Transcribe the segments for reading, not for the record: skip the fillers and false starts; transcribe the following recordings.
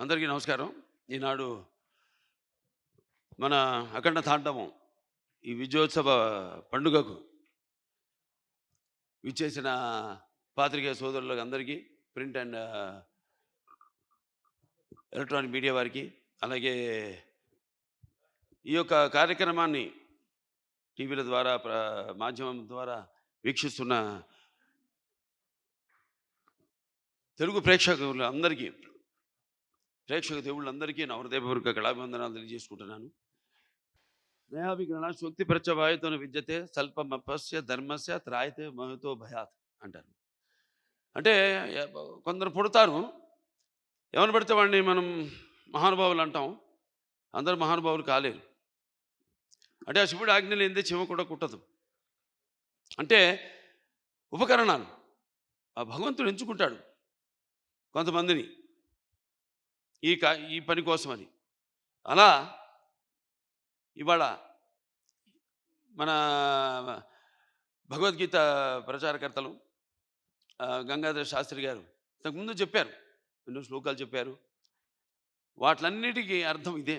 అందరికీ నమస్కారం. ఈనాడు మన అఖండ తాండవం ఈ విజయోత్సవ పండుగకు విచ్చేసిన పాత్రికేయ సోదరులకు అందరికీ, ప్రింట్ అండ్ ఎలక్ట్రానిక్ మీడియా వారికి, అలాగే ఈ యొక్క కార్యక్రమాన్ని టీవీల ద్వారా మాధ్యమం ద్వారా వీక్షిస్తున్న తెలుగు ప్రేక్షక దేవుళ్ళందరికీ నా హృదయపూర్వక కళాభివందనాలు తెలియజేసుకుంటున్నాను. నయాభిగ్రహణ శక్తి ప్రత్యవాయుతో విద్యతే స్వల్పమపస్య ధర్మస్య త్రాయతే మహతో భయాత్ అంటారు. అంటే కొందరు పుడతారు, ఎవరిని పడితే వాడిని మనం మహానుభావులు అంటాం. అందరు మహానుభావులు కాలేరు. అంటే ఆ శివుడు ఆజ్ఞ లేనిదే చెమ కూడా కుట్టదు. అంటే ఉపకరణాలు ఆ భగవంతుడు ఎంచుకుంటాడు కొంతమందిని ఈ పని కోసమని. అలా ఇవాళ మన భగవద్గీత ప్రచారకర్తలు గంగాధర శాస్త్రి గారు ఇంతకుముందు చెప్పారు, ఎన్నో శ్లోకాలు చెప్పారు. వాటిలన్నిటికీ అర్థం ఇదే.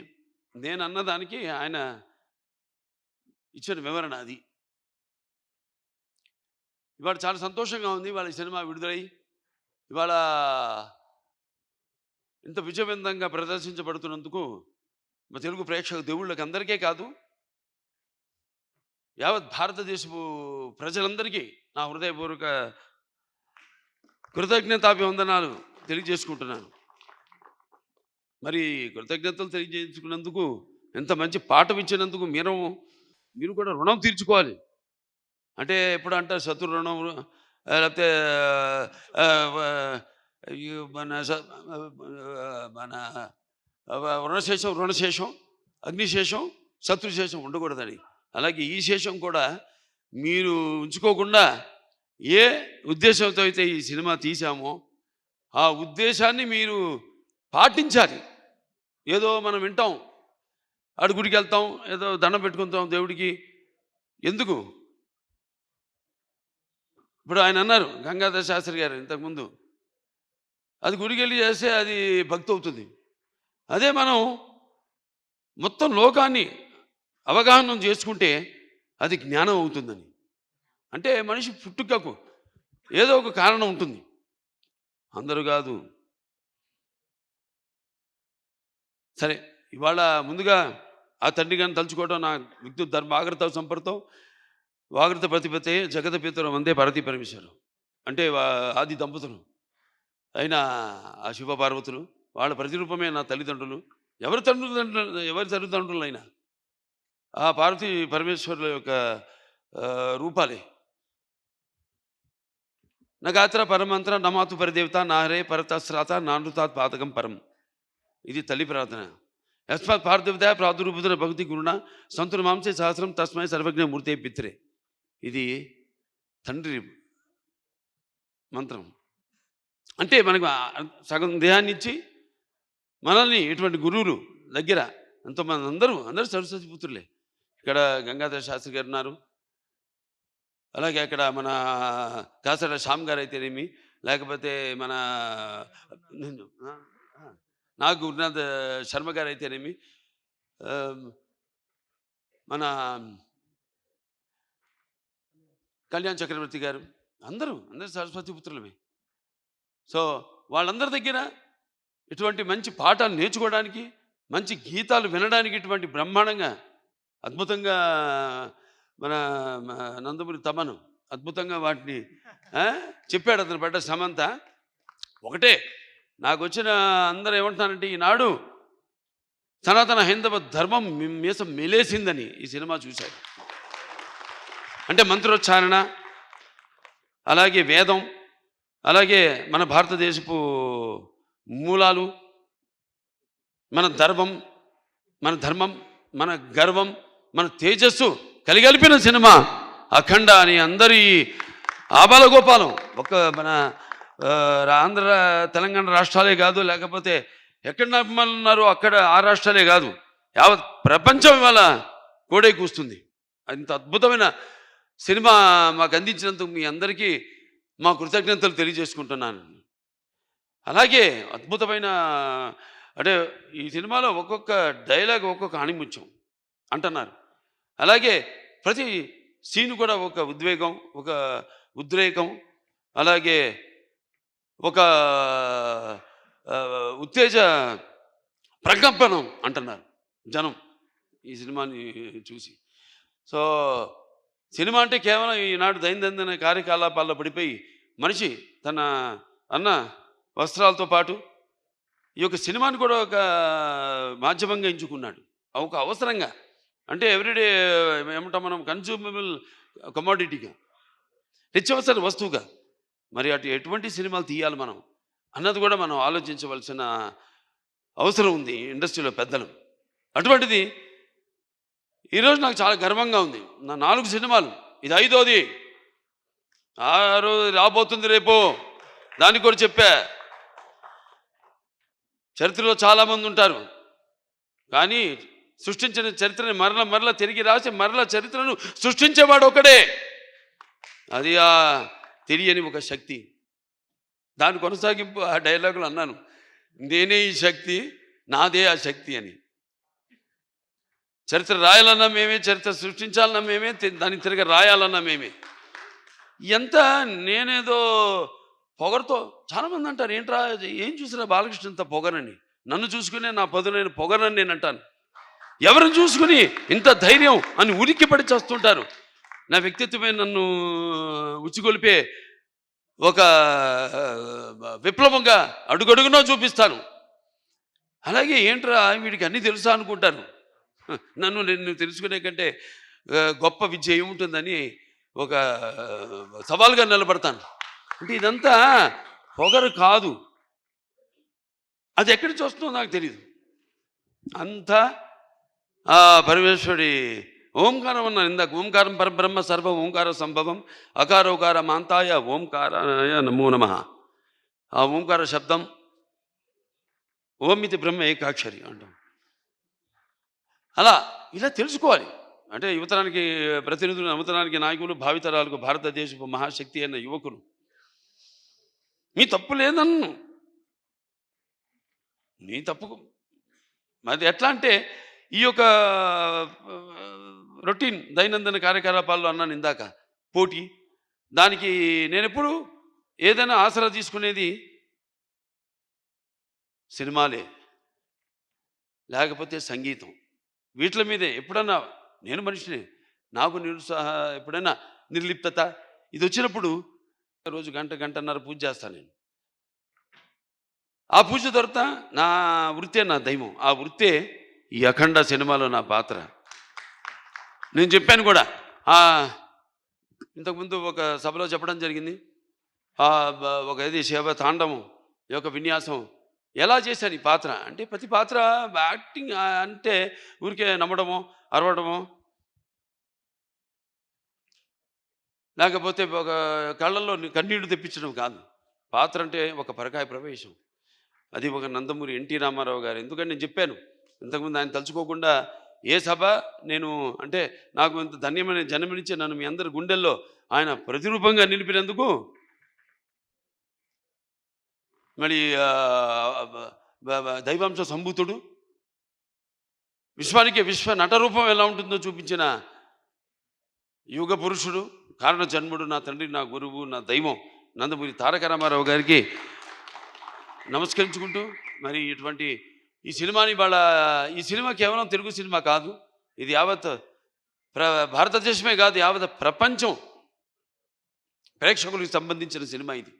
నేను అన్నదానికి ఆయన ఇచ్చిన వివరణ అది. ఇవాళ చాలా సంతోషంగా ఉంది. ఇవాళ ఈ సినిమా విడుదలై ఇవాళ ఇంత విజయవంతంగా ప్రదర్శించబడుతున్నందుకు మా తెలుగు ప్రేక్షక దేవుళ్ళకి అందరికీ కాదు, యావత్ భారతదేశపు ప్రజలందరికీ నా హృదయపూర్వక కృతజ్ఞతాభివందనాలు తెలియజేసుకుంటున్నాను. మరి కృతజ్ఞతలు తెలియజేసుకున్నందుకు, ఎంత మంచి పాఠం ఇచ్చినందుకు మీరు కూడా రుణం తీర్చుకోవాలి. అంటే ఎప్పుడు అంటారు శత్రు రుణం, లేకపోతే మన రుణశేషం అగ్నిశేషం శత్రుశేషం ఉండకూడదని. అలాగే ఈ శేషం కూడా మీరు ఉంచుకోకుండా ఏ ఉద్దేశంతో అయితే ఈ సినిమా తీసామో ఆ ఉద్దేశాన్ని మీరు పాటించాలి. ఏదో మనం వింటాం, గుడికి వెళ్తాం, ఏదో దండం పెట్టుకుంటాం దేవుడికి. ఎందుకు? ఇప్పుడు ఆయన అన్నారు గంగాధర శాస్త్రి గారు ఇంతకుముందు, అది గుడికి వెళ్ళి చేస్తే అది భక్తి అవుతుంది. అదే మనం మొత్తం లోకాన్ని అవగాహన చేసుకుంటే అది జ్ఞానం అవుతుందని. అంటే మనిషి పుట్టుకకు ఏదో ఒక కారణం ఉంటుంది, అందరూ కాదు. సరే, ఇవాళ ముందుగా ఆ తండ్రి గారిని తలుచుకోవడం, నా విద్యుత్ ధర్మాగ్రత సంపర్తం వాగ్రత ప్రతిపతే జగత పితరం వందే పార్వతీ పరమేశ్వరు. అంటే ఆది దంపతులు అయిన ఆ శివ పార్వతులు, వాళ్ళ ప్రతిరూపమే నా తల్లిదండ్రులు. ఎవరి తల్లిదండ్రులైనా ఆ పార్వతీ పరమేశ్వరుల యొక్క రూపాలే. నగాత్ర పరమంత్ర నమాతు పరిదేవత నాహరే పరతస్రాత నానృతాత్ పాతకం పరం. ఇది తల్లి ప్రార్థన. యస్మాత్ పార్థివత ప్రాదురూపుతున్న భక్తి గురుణ సంతుల మాంసే సహస్రం తస్మై సర్వజ్ఞ మూర్తే పిత్రే. ఇది తండ్రి మంత్రం. అంటే మనకు సగం దేహాన్ని ఇచ్చి మనల్ని ఇటువంటి గురువులు దగ్గర ఎంతోమంది, అందరూ సరస్వతి పుత్రులే. ఇక్కడ గంగాధర శాస్త్రి గారు ఉన్నారు, అలాగే అక్కడ మన కాసర శ్యామ్ గారు అయితేనేమి, లేకపోతే మన నాగ్ గురునాథ్ శర్మ గారు అయితేనేమి, మన కళ్యాణ్ చక్రవర్తి గారు, అందరూ సరస్వతి పుత్రులమే. సో వాళ్ళందరి దగ్గర ఇటువంటి మంచి పాఠాలు నేర్చుకోవడానికి, మంచి గీతాలు వినడానికి ఇటువంటి బ్రహ్మాండంగా అద్భుతంగా మన నందమూరి తమను అద్భుతంగా వాటిని చెప్పాడు. అతను పడ్డ శ్రమంతా ఒకటే. నాకు వచ్చిన అందరూ ఏమంటున్నారంటే, ఈనాడు సనాతన హైందవ ధర్మం మీసం మెలేసిందని ఈ సినిమా చూశారు. అంటే మంత్రోచ్చారణ, అలాగే వేదం, అలాగే మన భారతదేశపు మూలాలు, మన ధర్మం, మన గర్వం, మన తేజస్సు కలిగలిపిన సినిమా అఖండ అని అందరి ఆబాలగోపాలం. మన ఆంధ్ర తెలంగాణ రాష్ట్రాలే కాదు, లేకపోతే ఎక్కడ అభిమానులు ఉన్నారో అక్కడ ఆ రాష్ట్రాలే కాదు, యావత్ ప్రపంచం ఇవాళ కోడై కూస్తుంది. అంత అద్భుతమైన సినిమా మాకు అందించినందుకు మీ అందరికీ మా కృతజ్ఞతలు తెలియజేసుకుంటున్నాను. అలాగే అద్భుతమైన అంటే ఈ సినిమాలో ఒక్కొక్క డైలాగ్ ఒక్కొక్క ఆణిముత్యం అంటున్నారు. అలాగే ప్రతి సీన్ కూడా ఒక ఉద్వేగం, ఒక ఉద్రేకం, అలాగే ఒక ఉత్తేజ ప్రకంపనం అంటున్నారు జనం ఈ సినిమాని చూసి. సో సినిమా అంటే కేవలం ఈనాడు దైనందిన కార్యకలాపాల్లో పడిపోయి మనిషి తన అన్న వస్త్రాలతో పాటు ఈ యొక్క సినిమాని కూడా ఒక మాధ్యమంగా ఎంచుకున్నాడు, ఒక అవసరంగా. అంటే ఎవ్రీడే ఏమంటాం మనం, కన్జ్యూమబుల్ కమోడిటీగా, నిత్యవసర వస్తువుగా. మరి ఎటువంటి సినిమాలు తీయాలి మనం అన్నది కూడా మనం ఆలోచించవలసిన అవసరం ఉంది ఇండస్ట్రీలో పెద్దలు. అటువంటిది ఈరోజు నాకు చాలా గర్వంగా ఉంది. నా 4 సినిమాలు, ఇది 5వది. 6 రాబోతుంది రేపు, దానికి కూడా చెప్పా. చరిత్రలో చాలామంది ఉంటారు, కానీ సృష్టించిన చరిత్రని మరల తిరిగి రాసి మరల చరిత్రను సృష్టించేవాడు ఒకడే. అది ఆ తెలియని ఒక శక్తి. దాని కొనసాగింపు ఆ డైలాగులు అన్నాను, నేనే ఈ శక్తి, నాదే ఆ శక్తి అని. చరిత్ర రాయాలన్నా మేమే, చరిత్ర సృష్టించాలన్నా మేమే, దాన్ని తిరిగి రాయాలన్నా మేమే. ఎంత నేనేదో పొగరుతో చాలామంది అంటారు, ఏంట్రా ఏం చూసినా బాలకృష్ణ ఇంత పొగరని. నన్ను చూసుకునే నా పదునైన పొగరని నేను అంటాను. ఎవరిని చూసుకుని ఇంత ధైర్యం అని ఉలిక్కిపడి చేస్తుంటారు. నా వ్యక్తిత్వమే నన్ను ఉచ్చిగొలిపే ఒక విప్లవంగా అడుగడుగునో చూపిస్తాను. అలాగే ఏంట్రా వీడికి అన్నీ తెలుసా అనుకుంటారు. నేను తెలుసుకునే కంటే గొప్ప విద్య ఏముంటుందని ఒక సవాల్గా నిలబడతాను. అంటే ఇదంతా పొగరు కాదు, అది ఎక్కడి నుంచి వస్తుందో నాకు తెలియదు. అంతా ఆ పరమేశ్వరుడి ఓంకారం అన్నాను ఇందాక. ఓంకారం పరబ్రహ్మ సర్వ ఓంకార సంభవం అకారోకార మాంతాయ ఓంకారాయ నమో నమః. ఆ ఓంకార శబ్దం ఓం ఇది బ్రహ్మ ఏకాక్షరి అంటాం. అలా ఇలా తెలుసుకోవాలి. అంటే యువతరానికి ప్రతినిధులు, నవతరానికి నాయకులు, భావితరాలకు భారతదేశపు మహాశక్తి అయిన యువకులు, మీ తప్పు లేదన్ను, నీ తప్పుకు అది ఎట్లా అంటే ఈ యొక్క రొటీన్ దైనందిన కార్యకలాపాల్లో అన్నాను ఇందాక, పోటీ. దానికి నేను ఎప్పుడు ఏదైనా ఆసరా తీసుకునేది సినిమాలే, లేకపోతే సంగీతం. వీటి మీదే ఎప్పుడన్నా నేను మనిషిని, నాకు ఎప్పుడైనా నిర్లిప్తత ఇది వచ్చినప్పుడు రోజు గంటన్నర పూజ చేస్తాను నేను. ఆ పూజ తర్వాత నా వృత్తే నా దైవం. ఆ వృత్తే ఈ అఖండ సినిమాలో నా పాత్ర. నేను చెప్పాను కూడా, ఇంతకుముందు ఒక సభలో చెప్పడం జరిగింది. ఒక ఇది శివ తాండవం యొక్క విన్యాసం ఎలా చేశాను ఈ పాత్ర అంటే, ప్రతి పాత్ర యాక్టింగ్ అంటే ఊరికే నమ్మడమో అరవడమో, లేకపోతే ఒక కళ్ళల్లో కన్నీళ్లు తెప్పించడం కాదు. పాత్ర అంటే ఒక పరకాయ ప్రవేశం. అది ఒక నందమూరి ఎన్టీ రామారావు గారు. ఎందుకంటే నేను చెప్పాను ఇంతకుముందు, ఆయన తలుచుకోకుండా ఏ సభ నేను అంటే నాకు ఇంత ధన్యమైన జన్మనిచ్చి నన్ను మీ అందరి గుండెల్లో ఆయన ప్రతిరూపంగా నిలిపినందుకు, మరి దైవాంశ సంభూతుడు, విశ్వానికి విశ్వ నటరూపం ఎలా ఉంటుందో చూపించిన యుగ పురుషుడు, కారణ జన్ముడు, నా తండ్రి, నా గురువు, నా దైవం నందమూరి తారక రామారావు గారికి నమస్కరించుకుంటూ, మరి ఇటువంటి ఈ సినిమాని ఈ సినిమా కేవలం తెలుగు సినిమా కాదు, ఇది యావత్ భారతదేశమే కాదు, యావత్ ప్రపంచం ప్రేక్షకులకు సంబంధించిన సినిమా ఇది.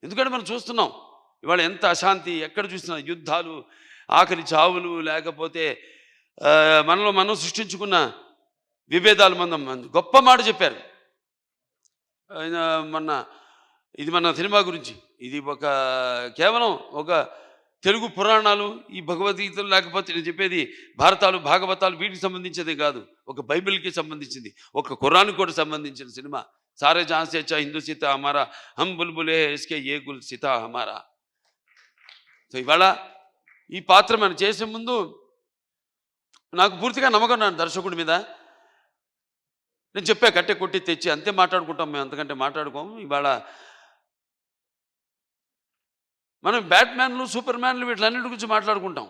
ఎందుకంటే మనం చూస్తున్నాం ఇవాళ ఎంత అశాంతి, ఎక్కడ చూసినా యుద్ధాలు, ఆకలి చావులు, లేకపోతే మనలో మనం సృష్టించుకున్న విభేదాలు. గొప్ప మాట చెప్పారు ఆయన ఇది మన సినిమా గురించి. ఇది కేవలం ఒక తెలుగు పురాణాలు, ఈ భగవద్గీతలు, లేకపోతే నేను చెప్పేది భారతాలు, భాగవతాలు, వీటికి సంబంధించేది కాదు, ఒక బైబిల్కి సంబంధించింది, ఒక ఖురాన్కి కూడా సంబంధించిన సినిమా. సారే జహాं से अच्छा హిందూ సీత హమారా, హమ్ బుల్బులే ఇస్కే ఏ గుల్ సీత హమారా. సో ఇవాళ ఈ పాత్ర మనం చేసే ముందు నాకు పూర్తిగా నమ్మకం నా దర్శకుడి మీద. నేను చెప్పా, కట్టె కొట్టి తెచ్చి అంతే మాట్లాడుకుంటాం మేము, అంతకంటే మాట్లాడుకోము. ఇవాళ మనం బ్యాట్మ్యాన్లు, సూపర్ మ్యాన్లు, వీటిలన్నిటి గురించి మాట్లాడుకుంటాం.